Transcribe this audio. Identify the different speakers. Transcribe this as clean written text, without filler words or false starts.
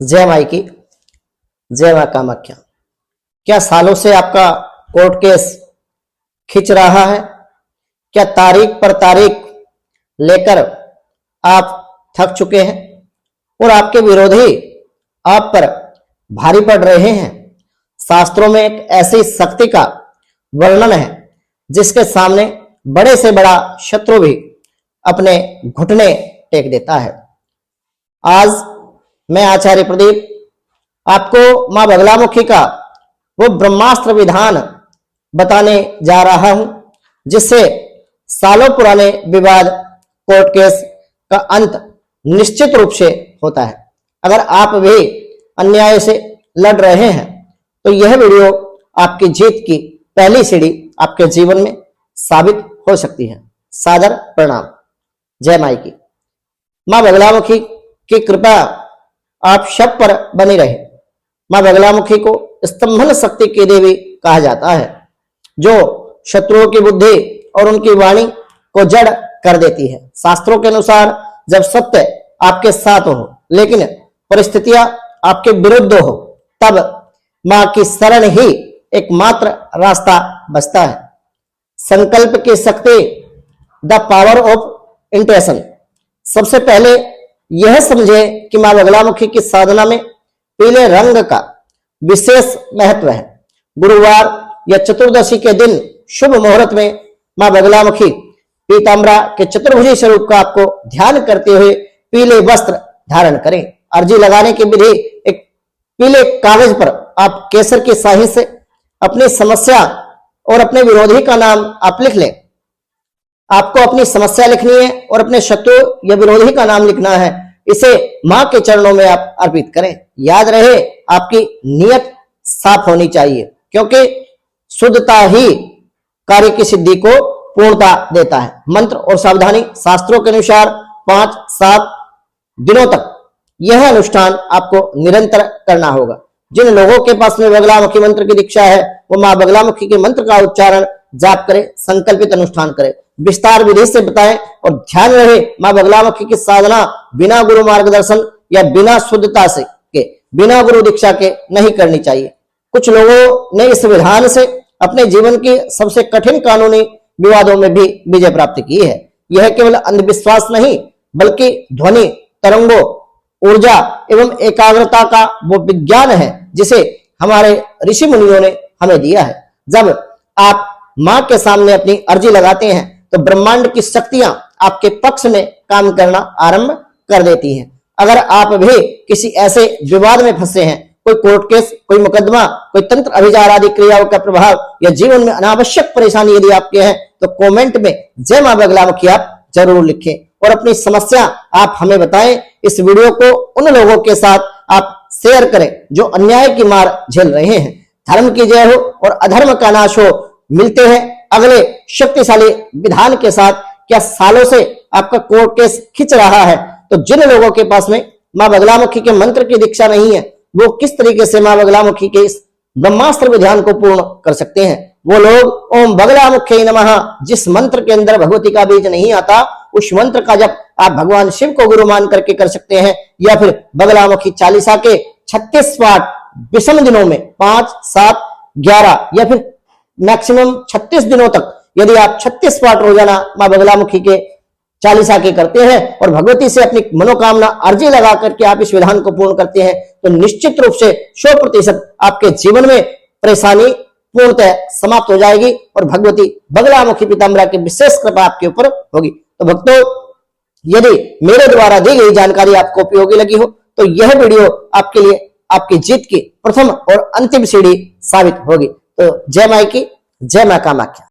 Speaker 1: जय माई की, जय मां कामाख्या। क्या सालों से आपका कोर्ट केस खिंच रहा है? क्या तारीख पर तारीख लेकर आप थक चुके हैं और आपके विरोधी आप पर भारी पड़ रहे हैं? शास्त्रों में एक ऐसी शक्ति का वर्णन है जिसके सामने बड़े से बड़ा शत्रु भी अपने घुटने टेक देता है। आज मैं आचार्य प्रदीप आपको मां बगलामुखी का वो ब्रह्मास्त्र विधान बताने जा रहा हूं जिससे सालों पुराने विवाद कोर्ट केस का अंत निश्चित रूप से होता है। अगर आप भी अन्याय से लड़ रहे हैं तो यह वीडियो आपकी जीत की पहली सीढ़ी आपके जीवन में साबित हो सकती है। सादर प्रणाम। जय माई की। मां बगलामुखी की कृपा आप सब पर बनी रहे। मां बगलामुखी को स्तंभन शक्ति की देवी कहा जाता है, जो शत्रुओं की बुद्धि और उनकी वाणी को जड़ कर देती है। शास्त्रों के अनुसार जब सत्य आपके साथ हो लेकिन परिस्थितियां आपके विरुद्ध हो, तब मां की शरण ही एकमात्र रास्ता बचता है। संकल्प की शक्ति, द पावर ऑफ इंटेंशन। सबसे पहले यह समझे कि मां बगलामुखी की साधना में पीले रंग का विशेष महत्व है। गुरुवार या चतुर्दशी के दिन शुभ मुहूर्त में मां बगलामुखी पीताम्बरा के चतुर्भुजी स्वरूप का आपको ध्यान करते हुए पीले वस्त्र धारण करें। अर्जी लगाने की विधि, एक पीले कागज पर आप केसर की स्याही से अपनी समस्या और अपने विरोधी का नाम आप लिख लें। आपको अपनी समस्या लिखनी है और अपने शत्रु या विरोधी का नाम लिखना है। इसे मां के चरणों में आप अर्पित करें। याद रहे, आपकी नियत साफ होनी चाहिए, क्योंकि शुद्धता ही कार्य की सिद्धि को पूर्णता देता है। मंत्र और सावधानी। शास्त्रों के अनुसार 5-7 दिनों तक यह अनुष्ठान आपको निरंतर करना होगा। जिन लोगों के पास में बगलामुखी मंत्र की दीक्षा है वो मां बगलामुखी के मंत्र का उच्चारण जाप करें, संकल्पित अनुष्ठान करें। विस्तार विधि से बताएं और ध्यान रहे, मां बगलामुखी की साधना बिना गुरु मार्गदर्शन या बिना शुद्धता से के, बिना गुरु दीक्षा के नहीं करनी चाहिए। कुछ लोगों ने इस विधान से अपने जीवन की सबसे कठिन कानूनी विवादों में भी विजय प्राप्त की है। यह केवल अंधविश्वास नहीं, बल्कि ध्वनि तरंगों, ऊर्जा एवं एकाग्रता का वो विज्ञान है जिसे हमारे ऋषि मुनियों ने हमें दिया है। जब आप मां के सामने अपनी अर्जी लगाते हैं तो ब्रह्मांड की शक्तियां आपके पक्ष में काम करना आरंभ कर देती हैं। अगर आप भी किसी ऐसे विवाद में फंसे हैं, कोई कोर्ट केस, कोई मुकदमा, कोई तंत्र अभिचार आदि क्रियाओं का प्रभाव या जीवन में अनावश्यक परेशानी यदि आपके हैं, तो कमेंट में जय मां बगलामुखी आप जरूर लिखें और अपनी समस्या आप हमें बताएं। इस वीडियो को उन लोगों के साथ आप शेयर करें जो अन्याय की मार झेल रहे हैं। धर्म की जय हो और अधर्म का नाश हो। मिलते हैं अगले शक्तिशाली विधान के साथ। क्या सालों से आपका कोर्ट केस खिंच रहा है? तो जिन लोगों के पास में मां बगलामुखी के मंत्र की दीक्षा नहीं है, वो किस तरीके से मां बगलामुखी के इस ब्रह्मास्त्र विधान को पूर्ण कर सकते हैं? वो लोग ओम बगलामुखी नमः जिस मंत्र के अंदर भगवती का बीज नहीं आता, उस मंत्र का जब आप भगवान शिव को गुरु मान करके कर सकते हैं, या फिर बगलामुखी चालीसा के 36 पाठ विषम दिनों में 5, 7, 11 या फिर मैक्सिमम 36 दिनों तक यदि आप 36 पाठ रोजाना मां बगलामुखी के चालीसा के करते हैं और भगवती से अपनी मनोकामना अर्जी लगा करके आप इस विधान को पूर्ण करते हैं, तो निश्चित रूप से 100% आपके जीवन में परेशानी पूर्णतः समाप्त हो जाएगी और भगवती बगलामुखी पीताम्बरा की विशेष कृपा आपके ऊपर होगी। तो भक्तों, यदि मेरे द्वारा दी गई जानकारी आपको उपयोगी लगी हो तो यह वीडियो आपके लिए आपकी जीत की प्रथम और अंतिम सीढ़ी साबित होगी। तो जय माई की, जय मां कामाख्या।